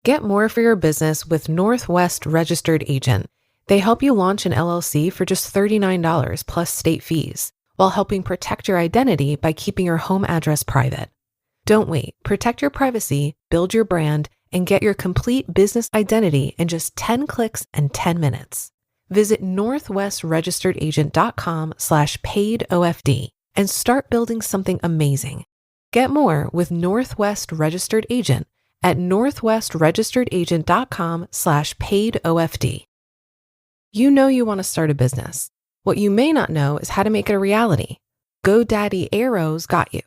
Get more for your business with Northwest Registered Agent. They help you launch an LLC for just $39 plus state fees, while helping protect your identity by keeping your home address private. Don't wait. Protect your privacy, build your brand, and get your complete business identity in just 10 clicks and 10 minutes. Visit northwestregisteredagent.com/paidofd and start building something amazing. Get more with Northwest Registered Agent at northwestregisteredagent.com/paidofd. You know you want to start a business. What you may not know is how to make it a reality. GoDaddy Arrow's got you.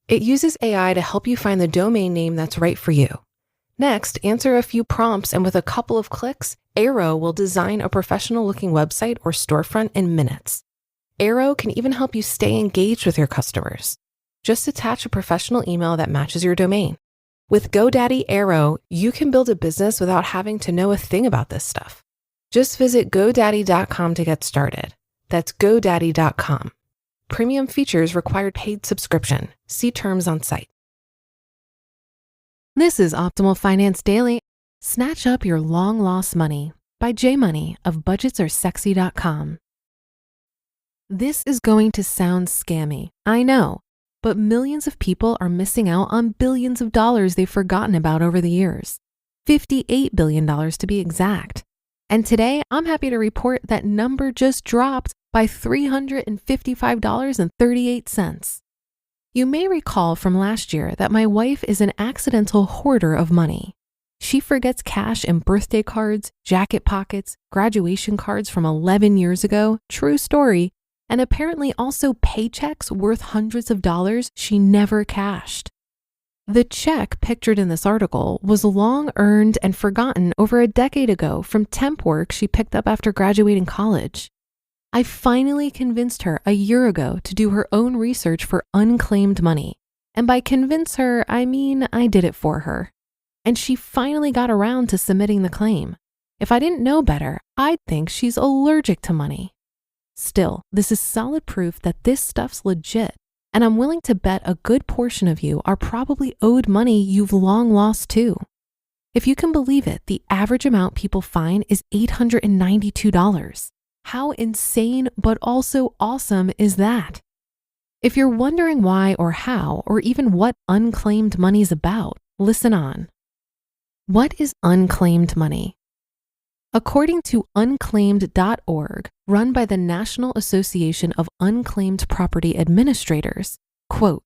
It uses AI to help you find the domain name that's right for you. Next, answer a few prompts, and with a couple of clicks, Arrow will design a professional-looking website or storefront in minutes. Arrow can even help you stay engaged with your customers. Just attach a professional email that matches your domain. With GoDaddy Arrow, you can build a business without having to know a thing about this stuff. Just visit GoDaddy.com to get started. That's GoDaddy.com. Premium features require paid subscription. See terms on site. This is Optimal Finance Daily. Snatch up your long-lost money by J Money of budgetsaresexy.com. This is going to sound scammy, I know, but millions of people are missing out on billions of dollars they've forgotten about over the years. $58 billion to be exact. And today, I'm happy to report that number just dropped by $355.38. You may recall from last year that my wife is an accidental hoarder of money. She forgets cash in birthday cards, jacket pockets, graduation cards from 11 years ago, true story, and apparently also paychecks worth hundreds of dollars she never cashed. The check pictured in this article was long earned and forgotten over a decade ago from temp work she picked up after graduating college. I finally convinced her a year ago to do her own research for unclaimed money. And by convince her, I mean I did it for her. And she finally got around to submitting the claim. If I didn't know better, I'd think she's allergic to money. Still, this is solid proof that this stuff's legit, and I'm willing to bet a good portion of you are probably owed money you've long lost too. If you can believe it, the average amount people find is $892. How insane but also awesome is that? If you're wondering why or how or even what unclaimed money's about, listen on. What is unclaimed money? According to unclaimed.org, run by the National Association of Unclaimed Property Administrators, quote,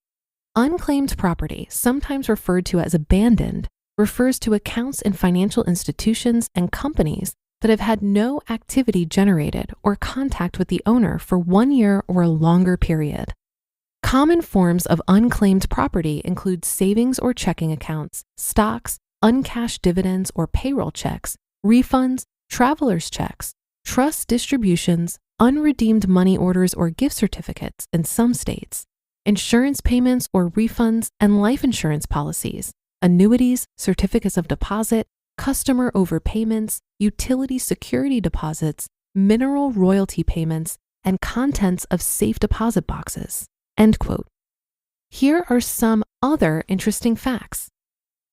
unclaimed property, sometimes referred to as abandoned, refers to accounts in financial institutions and companies that have had no activity generated or contact with the owner for 1 year or a longer period. Common forms of unclaimed property include savings or checking accounts, stocks, uncashed dividends or payroll checks, refunds, traveler's checks, trust distributions, unredeemed money orders or gift certificates in some states, insurance payments or refunds and life insurance policies, annuities, certificates of deposit, customer overpayments, utility security deposits, mineral royalty payments, and contents of safe deposit boxes, end quote. Here are some other interesting facts.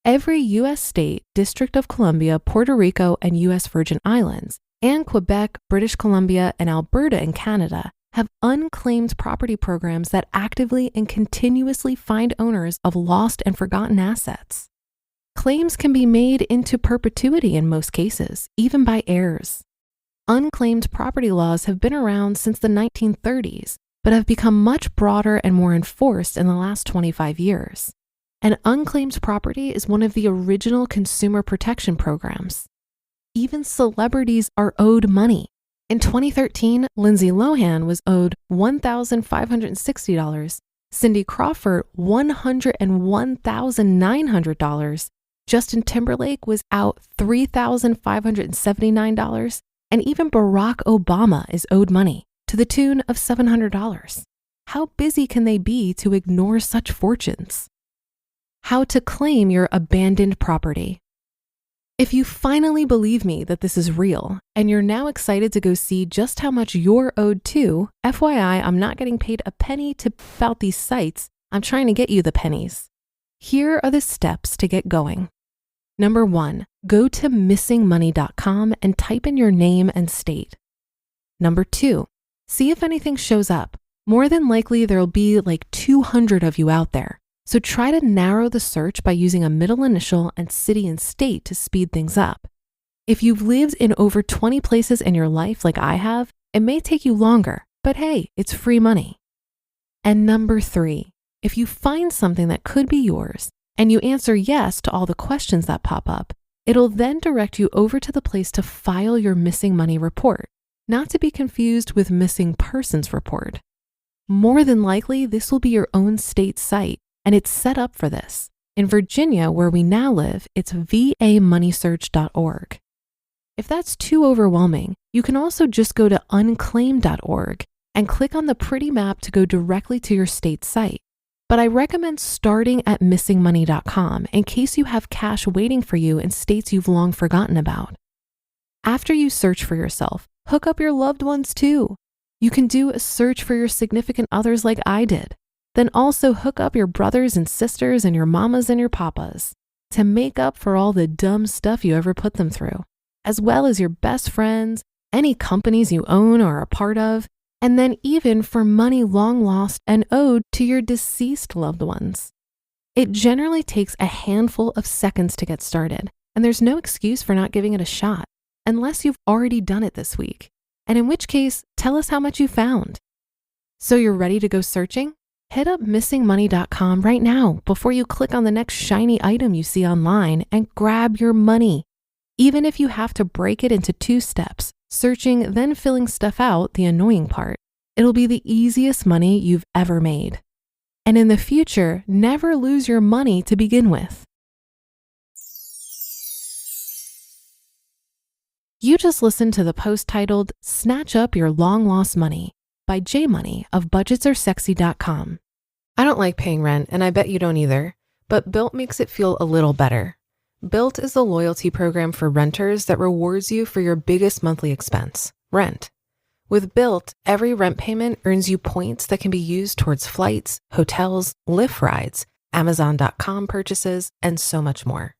Every U.S. state, District of Columbia, Puerto Rico, and U.S. Virgin Islands, and Quebec, British Columbia, and Alberta in Canada have unclaimed property programs that actively and continuously find owners of lost and forgotten assets. Claims can be made into perpetuity in most cases, even by heirs. Unclaimed property laws have been around since the 1930s, but have become much broader and more enforced in the last 25 years. And unclaimed property is one of the original consumer protection programs. Even celebrities are owed money. In 2013, Lindsay Lohan was owed $1,560, Cindy Crawford $101,900, Justin Timberlake was out $3,579, and even Barack Obama is owed money to the tune of $700. How busy can they be to ignore such fortunes? How to claim your abandoned property. If you finally believe me that this is real, and you're now excited to go see just how much you're owed too, FYI, I'm not getting paid a penny to about these sites. I'm trying to get you the pennies. Here are the steps to get going. Number 1, Go to missingmoney.com and type in your name and state. Number 2, see if anything shows up. More than likely, there'll be like 200 of you out there. So try to narrow the search by using a middle initial and city and state to speed things up. If you've lived in over 20 places in your life like I have, it may take you longer, but hey, it's free money. And number 3, if you find something that could be yours and you answer yes to all the questions that pop up, it'll then direct you over to the place to file your missing money report, not to be confused with missing persons report. More than likely, this will be your own state site, and it's set up for this. In Virginia, where we now live, it's vamoneysearch.org. If that's too overwhelming, you can also just go to unclaimed.org and click on the pretty map to go directly to your state site. But I recommend starting at missingmoney.com in case you have cash waiting for you in states you've long forgotten about. After you search for yourself, hook up your loved ones too. You can do a search for your significant others like I did. Then also hook up your brothers and sisters and your mamas and your papas to make up for all the dumb stuff you ever put them through, as well as your best friends, any companies you own or are a part of, and then even for money long lost and owed to your deceased loved ones. It generally takes a handful of seconds to get started, and there's no excuse for not giving it a shot, unless you've already done it this week, and in which case, tell us how much you found. So you're ready to go searching? Hit up missingmoney.com right now before you click on the next shiny item you see online and grab your money. Even if you have to break it into 2 steps, searching, then filling stuff out, the annoying part, it'll be the easiest money you've ever made. And in the future, never lose your money to begin with. You just listened to the post titled Snatch Up Your Long Lost Money by J Money of budgetsaresexy.com. I don't like paying rent, and I bet you don't either, but Built makes it feel a little better. Built is the loyalty program for renters that rewards you for your biggest monthly expense, rent. With Built, every rent payment earns you points that can be used towards flights, hotels, Lyft rides, Amazon.com purchases, and so much more.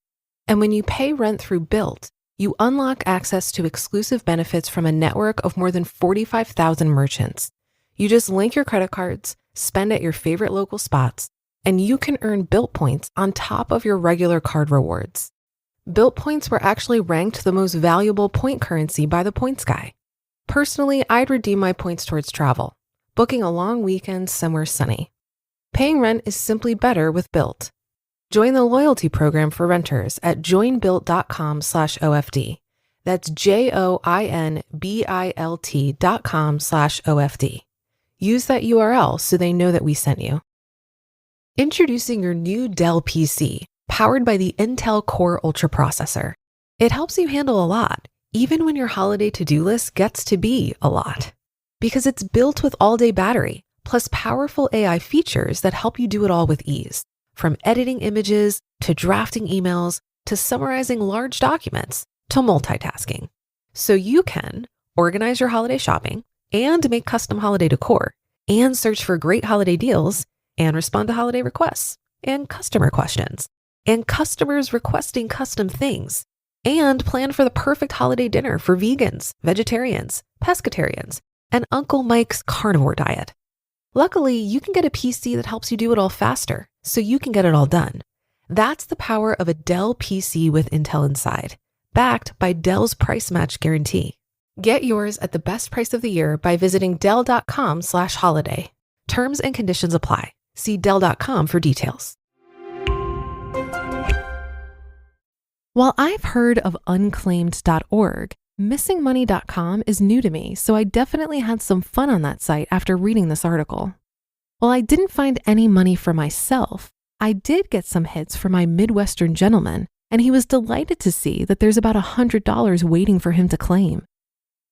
And when you pay rent through Built, you unlock access to exclusive benefits from a network of more than 45,000 merchants. You just link your credit cards, spend at your favorite local spots, and you can earn Built points on top of your regular card rewards. Built points were actually ranked the most valuable point currency by the Points Guy. Personally, I'd redeem my points towards travel, booking a long weekend somewhere sunny. Paying rent is simply better with Built. Join the loyalty program for renters at joinbuilt.com/OFD. That's JOINBILT.com/OFD. Use that URL so they know that we sent you. Introducing your new Dell PC, powered by the Intel Core Ultra processor. It helps you handle a lot, even when your holiday to-do list gets to be a lot. Because it's built with all-day battery, plus powerful AI features that help you do it all with ease. From editing images, to drafting emails, to summarizing large documents, to multitasking. So you can organize your holiday shopping, and make custom holiday decor, and search for great holiday deals, and respond to holiday requests, and customer questions, and customers requesting custom things, and plan for the perfect holiday dinner for vegans, vegetarians, pescatarians, and Uncle Mike's carnivore diet. Luckily, you can get a PC that helps you do it all faster, so you can get it all done. That's the power of a Dell PC with Intel inside, backed by Dell's price match guarantee. Get yours at the best price of the year by visiting Dell.com/holiday. Terms and conditions apply. See Dell.com for details. While I've heard of Unclaimed.org, missingmoney.com is new to me, so I definitely had some fun on that site after reading this article. While I didn't find any money for myself, I did get some hits for my Midwestern gentleman, and he was delighted to see that there's about $100 waiting for him to claim.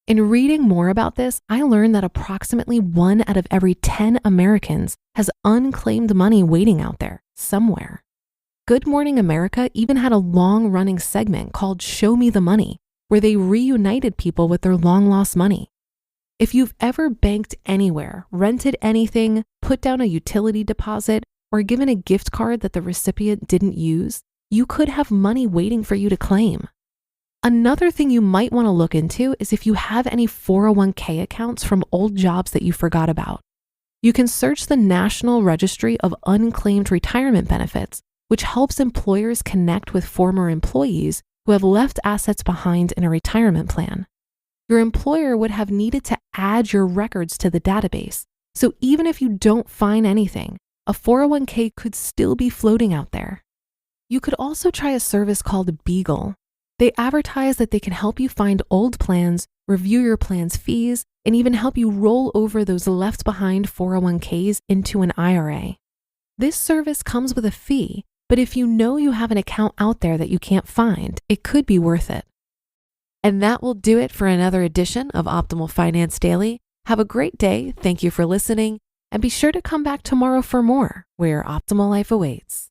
In reading more about this, I learned that approximately 1 out of every 10 Americans has unclaimed money waiting out there somewhere. Good Morning America even had a long-running segment called Show Me the Money, where they reunited people with their long-lost money. If you've ever banked anywhere, rented anything, put down a utility deposit, or given a gift card that the recipient didn't use, you could have money waiting for you to claim. Another thing you might want to look into is if you have any 401k accounts from old jobs that you forgot about. You can search the National Registry of Unclaimed Retirement Benefits, which helps employers connect with former employees who have left assets behind in a retirement plan. Your employer would have needed to add your records to the database, so even if you don't find anything, a 401k could still be floating out there. You could also try a service called Beagle. They advertise that they can help you find old plans, review your plan's fees, and even help you roll over those left behind 401ks into an IRA. This service comes with a fee, but if you know you have an account out there that you can't find, it could be worth it. And that will do it for another edition of Optimal Finance Daily. Have a great day. Thank you for listening. And be sure to come back tomorrow for more, where your optimal life awaits.